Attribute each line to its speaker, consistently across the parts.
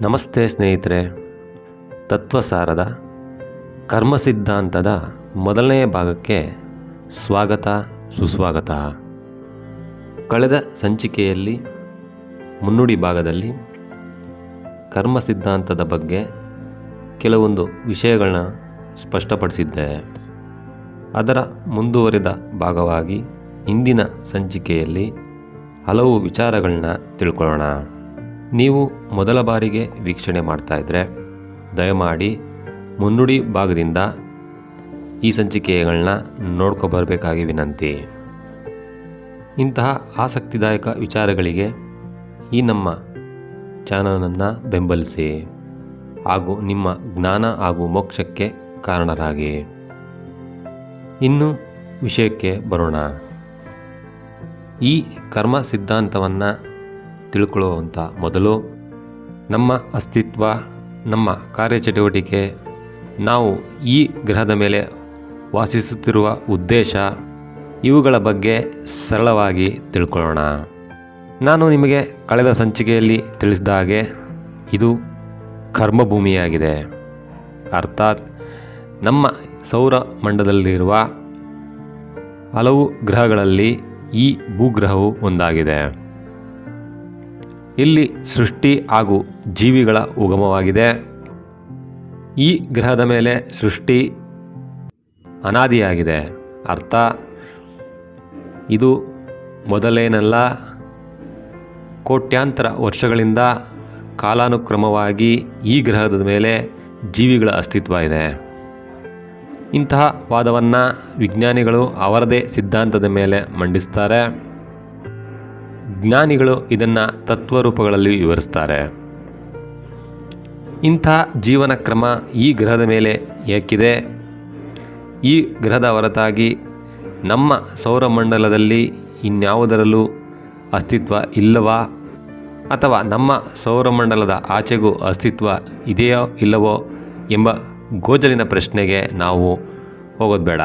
Speaker 1: ನಮಸ್ತೆ ಸ್ನೇಹಿತರೆ. ತತ್ವಸಾರದ ಕರ್ಮ ಸಿದ್ಧಾಂತದ ಮೊದಲನೆಯ ಭಾಗಕ್ಕೆ ಸ್ವಾಗತ ಸುಸ್ವಾಗತ. ಕಳೆದ ಸಂಚಿಕೆಯಲ್ಲಿ ಮುನ್ನುಡಿ ಭಾಗದಲ್ಲಿ ಕರ್ಮ ಸಿದ್ಧಾಂತದ ಬಗ್ಗೆ ಕೆಲವೊಂದು ವಿಷಯಗಳನ್ನ ಸ್ಪಷ್ಟಪಡಿಸಿದ್ದೆ. ಅದರ ಮುಂದುವರಿದ ಭಾಗವಾಗಿ ಇಂದಿನ ಸಂಚಿಕೆಯಲ್ಲಿ ಹಲವು ವಿಚಾರಗಳನ್ನ ತಿಳ್ಕೊಳ್ಳೋಣ. ನೀವು ಮೊದಲ ಬಾರಿಗೆ ವೀಕ್ಷಣೆ ಮಾಡ್ತಾಯಿದ್ರೆ ದಯಮಾಡಿ ಮುನ್ನುಡಿ ಭಾಗದಿಂದ ಈ ಸಂಚಿಕೆಗಳನ್ನ ನೋಡ್ಕೊಬರಬೇಕಾಗಿ ವಿನಂತಿ. ಇಂತಹ ಆಸಕ್ತಿದಾಯಕ ವಿಚಾರಗಳಿಗೆ ಈ ನಮ್ಮ ಚಾನಲನ್ನು ಬೆಂಬಲಿಸಿ ಹಾಗೂ ನಿಮ್ಮ ಜ್ಞಾನ ಹಾಗೂ ಮೋಕ್ಷಕ್ಕೆ ಕಾರಣರಾಗಿ. ಇನ್ನು ವಿಷಯಕ್ಕೆ ಬರೋಣ. ಈ ಕರ್ಮ ಸಿದ್ಧಾಂತವನ್ನು ತಿಳ್ಕೊಳ್ಳುವಂಥ ಮೊದಲು ನಮ್ಮ ಅಸ್ತಿತ್ವ, ನಮ್ಮ ಕಾರ್ಯಚಟುವಟಿಕೆ, ನಾವು ಈ ಗ್ರಹದ ಮೇಲೆ ವಾಸಿಸುತ್ತಿರುವ ಉದ್ದೇಶ, ಇವುಗಳ ಬಗ್ಗೆ ಸರಳವಾಗಿ ತಿಳ್ಕೊಳ್ಳೋಣ. ನಾನು ನಿಮಗೆ ಕಳೆದ ಸಂಚಿಕೆಯಲ್ಲಿ ತಿಳಿಸಿದ ಹಾಗೆ ಇದು ಕರ್ಮಭೂಮಿಯಾಗಿದೆ. ಅರ್ಥಾತ್ ನಮ್ಮ ಸೌರ ಮಂಡಲದಲ್ಲಿರುವ ಹಲವು ಗ್ರಹಗಳಲ್ಲಿ ಈ ಭೂಗ್ರಹವು ಒಂದಾಗಿದೆ. ಇಲ್ಲಿ ಸೃಷ್ಟಿ ಹಾಗೂ ಜೀವಿಗಳ ಉಗಮವಾಗಿದೆ. ಈ ಗ್ರಹದ ಮೇಲೆ ಸೃಷ್ಟಿ ಅನಾದಿಯಾಗಿದೆ. ಅರ್ಥ, ಇದು ಮೊದಲೇನಲ್ಲ, ಕೋಟ್ಯಾಂತರ ವರ್ಷಗಳಿಂದ ಕಾಲಾನುಕ್ರಮವಾಗಿ ಈ ಗ್ರಹದ ಮೇಲೆ ಜೀವಿಗಳ ಅಸ್ತಿತ್ವ ಇದೆ. ಇಂತಹ ವಾದವನ್ನು ವಿಜ್ಞಾನಿಗಳು ಅವರದೇ ಸಿದ್ಧಾಂತದ ಮೇಲೆ ಮಂಡಿಸ್ತಾರೆ. ಜ್ಞಾನಿಗಳು ಇದನ್ನು ತತ್ವರೂಪಗಳಲ್ಲಿ ವಿವರಿಸ್ತಾರೆ. ಇಂಥ ಜೀವನ ಕ್ರಮ ಈ ಗ್ರಹದ ಮೇಲೆ ಏಕಿದೆ? ಈ ಗ್ರಹದ ಹೊರತಾಗಿ ನಮ್ಮ ಸೌರಮಂಡಲದಲ್ಲಿ ಇನ್ಯಾವುದರಲ್ಲೂ ಅಸ್ತಿತ್ವ ಇಲ್ಲವಾ? ಅಥವಾ ನಮ್ಮ ಸೌರಮಂಡಲದ ಆಚೆಗೂ ಅಸ್ತಿತ್ವ ಇದೆಯೋ ಇಲ್ಲವೋ ಎಂಬ ಗೋಜಲಿನ ಪ್ರಶ್ನೆಗೆ ನಾವು ಹೋಗೋದು ಬೇಡ.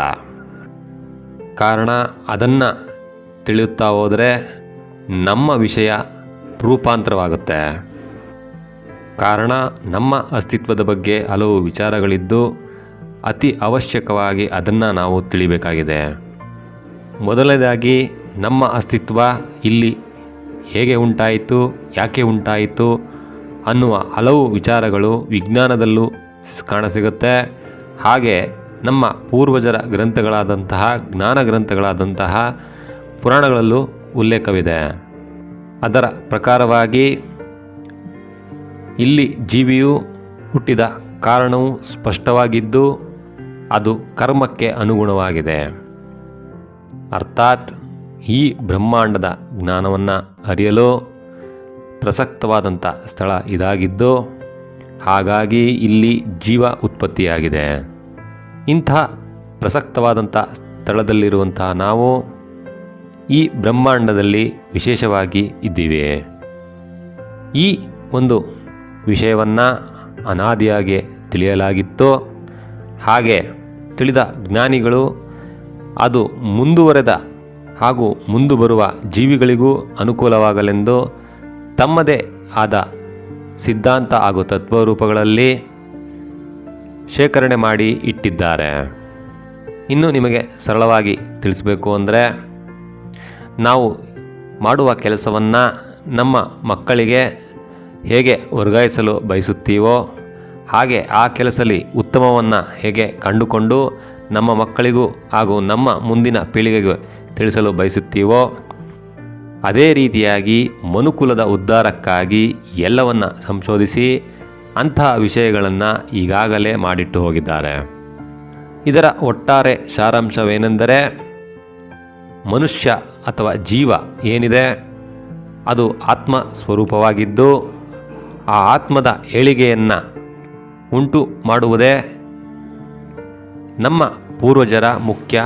Speaker 1: ಕಾರಣ, ಅದನ್ನು ತಿಳಿಯುತ್ತಾ ಹೋದರೆ ನಮ್ಮ ವಿಷಯ ರೂಪಾಂತರವಾಗುತ್ತೆ. ಕಾರಣ, ನಮ್ಮ ಅಸ್ತಿತ್ವದ ಬಗ್ಗೆ ಹಲವು ವಿಚಾರಗಳಿದ್ದು ಅತಿ ಅವಶ್ಯಕವಾಗಿ ಅದನ್ನು ನಾವು ತಿಳಿಬೇಕಾಗಿದೆ. ಮೊದಲನೇದಾಗಿ, ನಮ್ಮ ಅಸ್ತಿತ್ವ ಇಲ್ಲಿ ಹೇಗೆ ಉಂಟಾಯಿತು, ಯಾಕೆ ಉಂಟಾಯಿತು ಅನ್ನುವ ಹಲವು ವಿಚಾರಗಳು ವಿಜ್ಞಾನದಲ್ಲೂ ಕಾಣಸಿಗುತ್ತೆ. ಹಾಗೆ ನಮ್ಮ ಪೂರ್ವಜರ ಗ್ರಂಥಗಳಾದಂತಹ ಜ್ಞಾನ ಗ್ರಂಥಗಳಾದಂತಹ ಪುರಾಣಗಳಲ್ಲೂ ಉಲ್ಲೇಖವಿದೆ. ಅದರ ಪ್ರಕಾರವಾಗಿ ಇಲ್ಲಿ ಜೀವಿಯು ಹುಟ್ಟಿದ ಕಾರಣವು ಸ್ಪಷ್ಟವಾಗಿದ್ದು ಅದು ಕರ್ಮಕ್ಕೆ ಅನುಗುಣವಾಗಿದೆ. ಅರ್ಥಾತ್ ಈ ಬ್ರಹ್ಮಾಂಡದ ಜ್ಞಾನವನ್ನು ಅರಿಯಲು ಪ್ರಸಕ್ತವಾದಂಥ ಸ್ಥಳ ಇದಾಗಿದ್ದು, ಹಾಗಾಗಿ ಇಲ್ಲಿ ಜೀವ ಉತ್ಪತ್ತಿಯಾಗಿದೆ. ಇಂಥ ಪ್ರಸಕ್ತವಾದಂಥ ಸ್ಥಳದಲ್ಲಿರುವಂತಹ ನಾವು ಈ ಬ್ರಹ್ಮಾಂಡದಲ್ಲಿ ವಿಶೇಷವಾಗಿ ಇದ್ದೀವಿ. ಈ ಒಂದು ವಿಷಯವನ್ನು ಅನಾದಿಯಾಗಿ ತಿಳಿಯಲಾಗಿತ್ತು. ಹಾಗೆ ತಿಳಿದ ಜ್ಞಾನಿಗಳು ಅದು ಮುಂದುವರೆದ ಹಾಗೂ ಮುಂದೆ ಬರುವ ಜೀವಿಗಳಿಗೂ ಅನುಕೂಲವಾಗಲೆಂದು ತಮ್ಮದೇ ಆದ ಸಿದ್ಧಾಂತ ಹಾಗೂ ತತ್ವರೂಪಗಳಲ್ಲಿ ಶೇಖರಣೆ ಮಾಡಿ ಇಟ್ಟಿದ್ದಾರೆ. ಇನ್ನು ನಿಮಗೆ ಸರಳವಾಗಿ ತಿಳಿಸಬೇಕು ಅಂದರೆ, ನಾವು ಮಾಡುವ ಕೆಲಸವನ್ನು ನಮ್ಮ ಮಕ್ಕಳಿಗೆ ಹೇಗೆ ವರ್ಗಾಯಿಸಲು ಬಯಸುತ್ತೀವೋ ಹಾಗೆ ಆ ಕೆಲಸದಲ್ಲಿ ಉತ್ತಮವನ್ನು ಹೇಗೆ ಕಂಡುಕೊಂಡು ನಮ್ಮ ಮಕ್ಕಳಿಗೂ ಹಾಗೂ ನಮ್ಮ ಮುಂದಿನ ಪೀಳಿಗೆಗೆ ತಿಳಿಸಲು ಬಯಸುತ್ತೀವೋ ಅದೇ ರೀತಿಯಾಗಿ ಮನುಕುಲದ ಉದ್ಧಾರಕ್ಕಾಗಿ ಎಲ್ಲವನ್ನು ಸಂಶೋಧಿಸಿ ಅಂತಹ ವಿಷಯಗಳನ್ನು ಈಗಾಗಲೇ ಮಾಡಿಟ್ಟು ಹೋಗಿದ್ದಾರೆ. ಇದರ ಒಟ್ಟಾರೆ ಸಾರಾಂಶವೇನೆಂದರೆ, ಮನುಷ್ಯ ಅಥವಾ ಜೀವ ಏನಿದೆ ಅದು ಆತ್ಮ ಸ್ವರೂಪವಾಗಿದ್ದು ಆ ಆತ್ಮದ ಏಳಿಗೆಯನ್ನು ಉಂಟು ಮಾಡುವುದೇ ನಮ್ಮ ಪೂರ್ವಜರ ಮುಖ್ಯ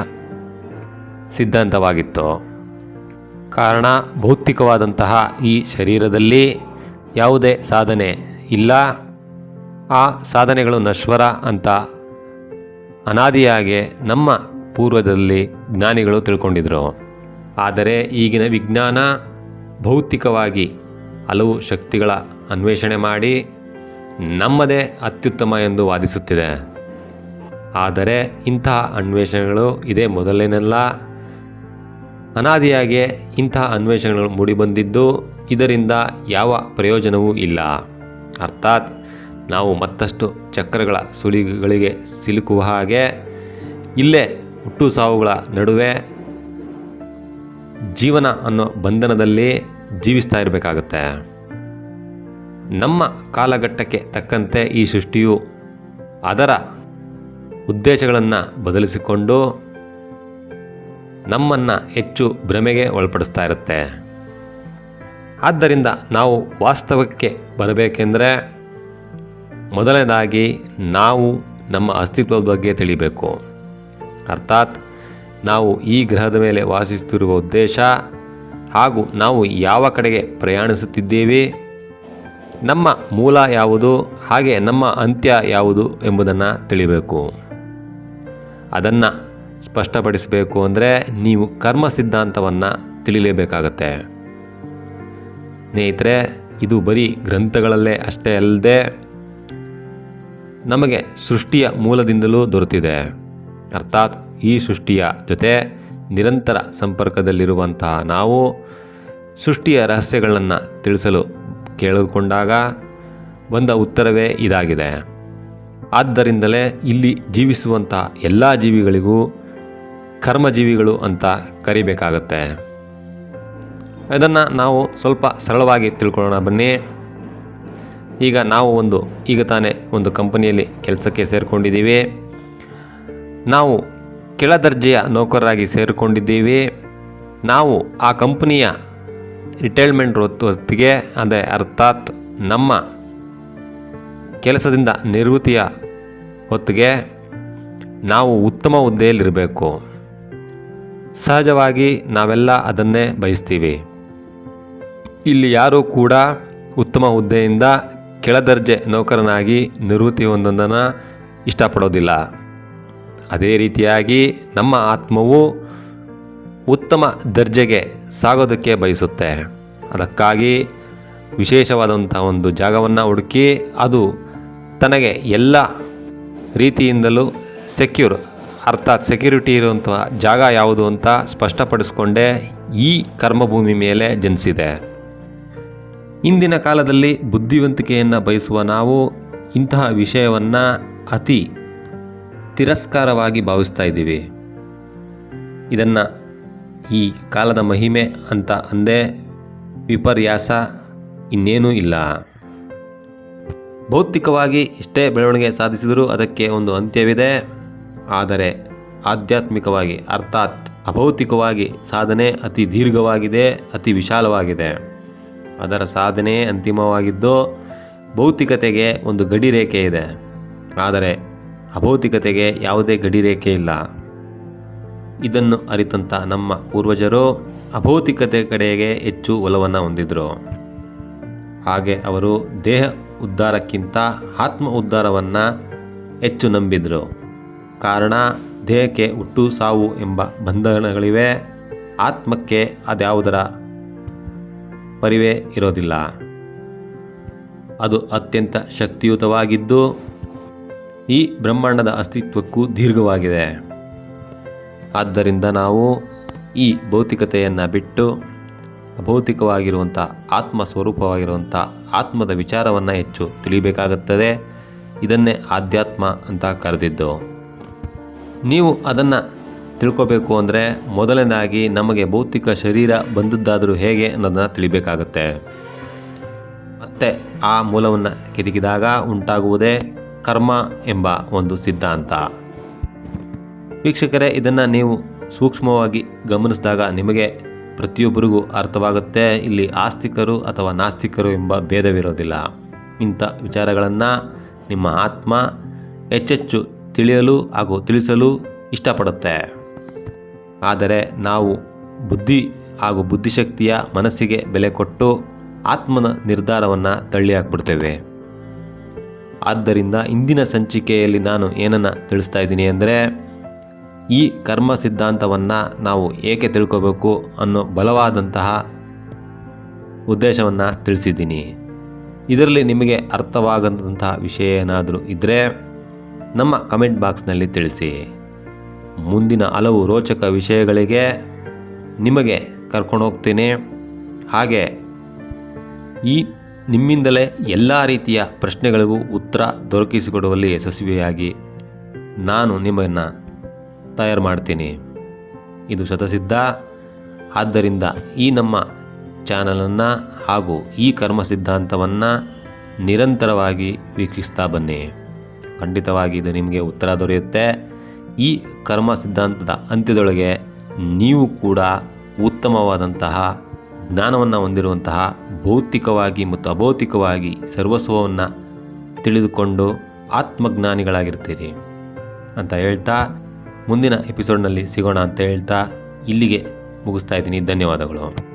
Speaker 1: ಸಿದ್ಧಾಂತವಾಗಿತ್ತು. ಕಾರಣ, ಭೌತಿಕವಾದಂತಹ ಈ ಶರೀರದಲ್ಲಿ ಯಾವುದೇ ಸಾಧನೆ ಇಲ್ಲ. ಆ ಸಾಧನೆಗಳು ನಶ್ವರ ಅಂತ ಅನಾದಿಯಾಗಿ ನಮ್ಮ ಪೂರ್ವದಲ್ಲಿ ಜ್ಞಾನಿಗಳು ತಿಳ್ಕೊಂಡಿದ್ರು. ಆದರೆ ಈಗಿನ ವಿಜ್ಞಾನ ಭೌತಿಕವಾಗಿ ಹಲವು ಶಕ್ತಿಗಳ ಅನ್ವೇಷಣೆ ಮಾಡಿ ನಮ್ಮದೇ ಅತ್ಯುತ್ತಮ ಎಂದು ವಾದಿಸುತ್ತಿದೆ. ಆದರೆ ಇಂತಹ ಅನ್ವೇಷಣೆಗಳು ಇದೇ ಮೊದಲೇನಲ್ಲ. ಅನಾದಿಯಾಗಿ ಇಂತಹ ಅನ್ವೇಷಣೆಗಳು ಮೂಡಿಬಂದಿದ್ದು ಇದರಿಂದ ಯಾವ ಪ್ರಯೋಜನವೂ ಇಲ್ಲ. ಅರ್ಥಾತ್ ನಾವು ಮತ್ತಷ್ಟು ಚಕ್ರಗಳ ಸುಳಿಗಳಿಗೆ ಸಿಲುಕುವ ಹಾಗೆ ಇಲ್ಲೇ ಹುಟ್ಟು ಸಾವುಗಳ ನಡುವೆ ಜೀವನ ಅನ್ನೋ ಬಂಧನದಲ್ಲಿ ಜೀವಿಸ್ತಾ ಇರಬೇಕಾಗುತ್ತೆ. ನಮ್ಮ ಕಾಲಘಟ್ಟಕ್ಕೆ ತಕ್ಕಂತೆ ಈ ಸೃಷ್ಟಿಯು ಅದರ ಉದ್ದೇಶಗಳನ್ನು ಬದಲಿಸಿಕೊಂಡು ನಮ್ಮನ್ನು ಹೆಚ್ಚು ಭ್ರಮೆಗೆ ಒಳಪಡಿಸ್ತಾ ಇರುತ್ತೆ. ಆದ್ದರಿಂದ ನಾವು ವಾಸ್ತವಕ್ಕೆ ಬರಬೇಕೆಂದರೆ ಮೊದಲನೇದಾಗಿ ನಾವು ನಮ್ಮ ಅಸ್ತಿತ್ವದ ಬಗ್ಗೆ ತಿಳಿಬೇಕು. ಅರ್ಥಾತ್ ನಾವು ಈ ಗ್ರಹದ ಮೇಲೆ ವಾಸಿಸುತ್ತಿರುವ ಉದ್ದೇಶ ಹಾಗೂ ನಾವು ಯಾವ ಕಡೆಗೆ ಪ್ರಯಾಣಿಸುತ್ತಿದ್ದೇವೆ, ನಮ್ಮ ಮೂಲ ಯಾವುದು, ಹಾಗೆ ನಮ್ಮ ಅಂತ್ಯ ಯಾವುದು ಎಂಬುದನ್ನು ತಿಳಿಬೇಕು. ಅದನ್ನು ಸ್ಪಷ್ಟಪಡಿಸಬೇಕು ಅಂದರೆ ನೀವು ಕರ್ಮ ಸಿದ್ಧಾಂತವನ್ನು ತಿಳಿಯಲೇಬೇಕಾಗತ್ತೆ. ಸ್ನೇಹಿತರೆ, ಇದು ಬರೀ ಗ್ರಂಥಗಳಲ್ಲೇ ಅಷ್ಟೇ ಅಲ್ಲದೆ ನಮಗೆ ಸೃಷ್ಟಿಯ ಮೂಲದಿಂದಲೂ ದೊರೆತಿದೆ. ಅರ್ಥಾತ್ ಈ ಸೃಷ್ಟಿಯ ಜೊತೆ ನಿರಂತರ ಸಂಪರ್ಕದಲ್ಲಿರುವಂತಹ ನಾವು ಸೃಷ್ಟಿಯ ರಹಸ್ಯಗಳನ್ನು ತಿಳಿಸಲು ಕೇಳಿಕೊಂಡಾಗ ಬಂದ ಉತ್ತರವೇ ಇದಾಗಿದೆ. ಆದ್ದರಿಂದಲೇ ಇಲ್ಲಿ ಜೀವಿಸುವಂತಹ ಎಲ್ಲ ಜೀವಿಗಳಿಗೂ ಕರ್ಮಜೀವಿಗಳು ಅಂತ ಕರಿಬೇಕಾಗತ್ತೆ. ಇದನ್ನು ನಾವು ಸ್ವಲ್ಪ ಸರಳವಾಗಿ ತಿಳ್ಕೊಳ್ಳೋಣ ಬನ್ನಿ. ಈಗ ತಾನೇ ಒಂದು ಕಂಪನಿಯಲ್ಲಿ ಕೆಲಸಕ್ಕೆ ಸೇರಿಕೊಂಡಿದ್ದೀವಿ. ನಾವು ಕೆಳದರ್ಜೆಯ ನೌಕರರಾಗಿ ಸೇರಿಕೊಂಡಿದ್ದೀವಿ. ನಾವು ಆ ಕಂಪನಿಯ ರಿಟೈರ್ಮೆಂಟ್ ಹೊತ್ತಿಗೆ ಅಂದರೆ ಅರ್ಥಾತ್ ನಮ್ಮ ಕೆಲಸದಿಂದ ನಿವೃತ್ತಿಯ ಹೊತ್ತಿಗೆ ನಾವು ಉತ್ತಮ ಹುದ್ದೆಯಲ್ಲಿರಬೇಕು. ಸಹಜವಾಗಿ ನಾವೆಲ್ಲ ಅದನ್ನೇ ಬಯಸ್ತೀವಿ. ಇಲ್ಲಿ ಯಾರೂ ಕೂಡ ಉತ್ತಮ ಹುದ್ದೆಯಿಂದ ಕೆಳದರ್ಜೆ ನೌಕರನಾಗಿ ನಿವೃತ್ತಿ ಹೊಂದೋದನ್ನು ಇಷ್ಟಪಡೋದಿಲ್ಲ. ಅದೇ ರೀತಿಯಾಗಿ ನಮ್ಮ ಆತ್ಮವು ಉತ್ತಮ ದರ್ಜೆಗೆ ಸಾಗೋದಕ್ಕೆ ಬಯಸುತ್ತೆ. ಅದಕ್ಕಾಗಿ ವಿಶೇಷವಾದಂಥ ಒಂದು ಜಾಗವನ್ನು ಹುಡುಕಿ ಅದು ತನಗೆ ಎಲ್ಲ ರೀತಿಯಿಂದಲೂ ಅರ್ಥಾತ್ ಸೆಕ್ಯೂರಿಟಿ ಇರುವಂಥ ಜಾಗ ಯಾವುದು ಅಂತ ಸ್ಪಷ್ಟಪಡಿಸ್ಕೊಂಡೇ ಈ ಕರ್ಮಭೂಮಿ ಮೇಲೆ ಜನಿಸಿದೆ. ಇಂದಿನ ಕಾಲದಲ್ಲಿ ಬುದ್ಧಿವಂತಿಕೆಯನ್ನು ಬಯಸುವ ನಾವು ಇಂತಹ ವಿಷಯವನ್ನು ಅತಿ ತಿರಸ್ಕಾರವಾಗಿ ಭಾವಿಸ್ತಾ ಇದ್ದೀವಿ. ಇದನ್ನು ಈ ಕಾಲದ ಮಹಿಮೆ ಅಂತ ಅಂದೇ ವಿಪರ್ಯಾಸ ಇನ್ನೇನೂ ಇಲ್ಲ. ಭೌತಿಕವಾಗಿ ಎಷ್ಟೇ ಬೆಳವಣಿಗೆ ಸಾಧಿಸಿದರೂ ಅದಕ್ಕೆ ಒಂದು ಅಂತ್ಯವಿದೆ. ಆದರೆ ಆಧ್ಯಾತ್ಮಿಕವಾಗಿ ಅರ್ಥಾತ್ ಅಭೌತಿಕವಾಗಿ ಸಾಧನೆ ಅತಿ ದೀರ್ಘವಾಗಿದೆ, ಅತಿ ವಿಶಾಲವಾಗಿದೆ. ಅದರ ಸಾಧನೆಯೇ ಅಂತಿಮವಾಗಿದ್ದು ಭೌತಿಕತೆಗೆ ಒಂದು ಗಡಿರೇಖೆ ಇದೆ. ಆದರೆ ಅಭೌತಿಕತೆಗೆ ಯಾವುದೇ ಗಡಿರೇಖೆ ಇಲ್ಲ. ಇದನ್ನು ಅರಿತಂಥ ನಮ್ಮ ಪೂರ್ವಜರು ಅಭೌತಿಕತೆ ಕಡೆಗೆ ಹೆಚ್ಚು ಒಲವನ್ನು ಹೊಂದಿದ್ರು. ಹಾಗೆ ಅವರು ದೇಹ ಉದ್ಧಾರಕ್ಕಿಂತ ಆತ್ಮ ಉದ್ಧಾರವನ್ನು ಹೆಚ್ಚು ನಂಬಿದರು. ಕಾರಣ ದೇಹಕ್ಕೆ ಹುಟ್ಟು ಸಾವು ಎಂಬ ಬಂಧನಗಳಿವೆ, ಆತ್ಮಕ್ಕೆ ಅದ್ಯಾವುದರ ಪರಿವೇ ಇರೋದಿಲ್ಲ. ಅದು ಅತ್ಯಂತ ಶಕ್ತಿಯುತವಾಗಿದ್ದು ಈ ಬ್ರಹ್ಮಾಂಡದ ಅಸ್ತಿತ್ವಕ್ಕೂ ದೀರ್ಘವಾಗಿದೆ. ಆದ್ದರಿಂದ ನಾವು ಈ ಭೌತಿಕತೆಯನ್ನು ಬಿಟ್ಟು ಅಭೌತಿಕವಾಗಿರುವಂಥ ಆತ್ಮ ಸ್ವರೂಪವಾಗಿರುವಂಥ ಆತ್ಮದ ವಿಚಾರವನ್ನು ಹೆಚ್ಚು ತಿಳಿಯಬೇಕಾಗುತ್ತದೆ. ಇದನ್ನೇ ಆಧ್ಯಾತ್ಮ ಅಂತ ಕರೆದಿದ್ದು. ನೀವು ಅದನ್ನು ತಿಳ್ಕೋಬೇಕು ಅಂದರೆ ಮೊದಲನೇದಾಗಿ ನಮಗೆ ಭೌತಿಕ ಶರೀರ ಬಂದದ್ದಾದರೂ ಹೇಗೆ ಅನ್ನೋದನ್ನು ತಿಳಿಬೇಕಾಗತ್ತೆ. ಮತ್ತೆ ಆ ಮೂಲವನ್ನು ಕೆದಕಿದಾಗ ಉಂಟಾಗುವುದೇ ಕರ್ಮ ಎಂಬ ಒಂದು ಸಿದ್ಧಾಂತ. ವೀಕ್ಷಕರೇ, ಇದನ್ನು ನೀವು ಸೂಕ್ಷ್ಮವಾಗಿ ಗಮನಿಸಿದಾಗ ನಿಮಗೆ ಪ್ರತಿಯೊಬ್ಬರಿಗೂ ಅರ್ಥವಾಗುತ್ತೆ. ಇಲ್ಲಿ ಆಸ್ತಿಕರು ಅಥವಾ ನಾಸ್ತಿಕರು ಎಂಬ ಭೇದವಿರೋದಿಲ್ಲ. ಇಂಥ ವಿಚಾರಗಳನ್ನು ನಿಮ್ಮ ಆತ್ಮ ಹೆಚ್ಚೆಚ್ಚು ತಿಳಿಯಲು ಹಾಗೂ ತಿಳಿಸಲು ಇಷ್ಟಪಡುತ್ತೆ. ಆದರೆ ನಾವು ಬುದ್ಧಿ ಹಾಗೂ ಬುದ್ಧಿಶಕ್ತಿಯ ಮನಸ್ಸಿಗೆ ಬೆಲೆ ಕೊಟ್ಟು ಆತ್ಮನ ನಿರ್ಧಾರವನ್ನು ತಳ್ಳಿ ಹಾಕ್ಬಿಡ್ತೇವೆ. ಆದ್ದರಿಂದ ಇಂದಿನ ಸಂಚಿಕೆಯಲ್ಲಿ ನಾನು ಏನನ್ನು ತಿಳಿಸ್ತಾ ಇದ್ದೀನಿ ಅಂದರೆ ಈ ಕರ್ಮ ಸಿದ್ಧಾಂತವನ್ನು ನಾವು ಏಕೆ ತಿಳ್ಕೋಬೇಕು ಅನ್ನೋ ಬಲವಾದಂತಹ ಉದ್ದೇಶವನ್ನು ತಿಳಿಸಿದ್ದೀನಿ. ಇದರಲ್ಲಿ ನಿಮಗೆ ಅರ್ಥವಾಗದಂತಹ ವಿಷಯ ಏನಾದರೂ ಇದ್ದರೆ ನಮ್ಮ ಕಮೆಂಟ್ ಬಾಕ್ಸ್ನಲ್ಲಿ ತಿಳಿಸಿ. ಮುಂದಿನ ಹಲವು ರೋಚಕ ವಿಷಯಗಳಿಗೆ ನಿಮಗೆ ಕರ್ಕೊಂಡು ಹೋಗ್ತೀನಿ. ಹಾಗೆ ಈ ನಿಮ್ಮಿಂದಲೇ ಎಲ್ಲ ರೀತಿಯ ಪ್ರಶ್ನೆಗಳಿಗೂ ಉತ್ತರ ದೊರಕಿಸಿಕೊಡುವಲ್ಲಿ ಯಶಸ್ವಿಯಾಗಿ ನಾನು ನಿಮ್ಮನ್ನು ತಯಾರು ಮಾಡ್ತೀನಿ. ಇದು ಶತಸಿದ್ಧ. ಆದ್ದರಿಂದ ಈ ನಮ್ಮ ಚಾನಲನ್ನು ಹಾಗೂ ಈ ಕರ್ಮ ಸಿದ್ಧಾಂತವನ್ನು ನಿರಂತರವಾಗಿ ವೀಕ್ಷಿಸ್ತಾ ಬನ್ನಿ. ಖಂಡಿತವಾಗಿ ಇದು ನಿಮಗೆ ಉತ್ತರ ದೊರೆಯುತ್ತೆ. ಈ ಕರ್ಮ ಸಿದ್ಧಾಂತದ ಅಂತ್ಯದೊಳಗೆ ನೀವು ಕೂಡ ಉತ್ತಮವಾದಂತಹ ಜ್ಞಾನವನ್ನು ಹೊಂದಿರುವಂತಹ ಭೌತಿಕವಾಗಿ ಮತ್ತು ಅಭೌತಿಕವಾಗಿ ಸರ್ವಸ್ವವನ್ನು ತಿಳಿದುಕೊಂಡು ಆತ್ಮಜ್ಞಾನಿಗಳಾಗಿರ್ತೀರಿ ಅಂತ ಹೇಳ್ತಾ ಮುಂದಿನ ಎಪಿಸೋಡ್ನಲ್ಲಿ ಸಿಗೋಣ ಅಂತ ಹೇಳ್ತಾ ಇಲ್ಲಿಗೆ ಮುಗಿಸ್ತಾ ಇದ್ದೀನಿ. ಧನ್ಯವಾದಗಳು.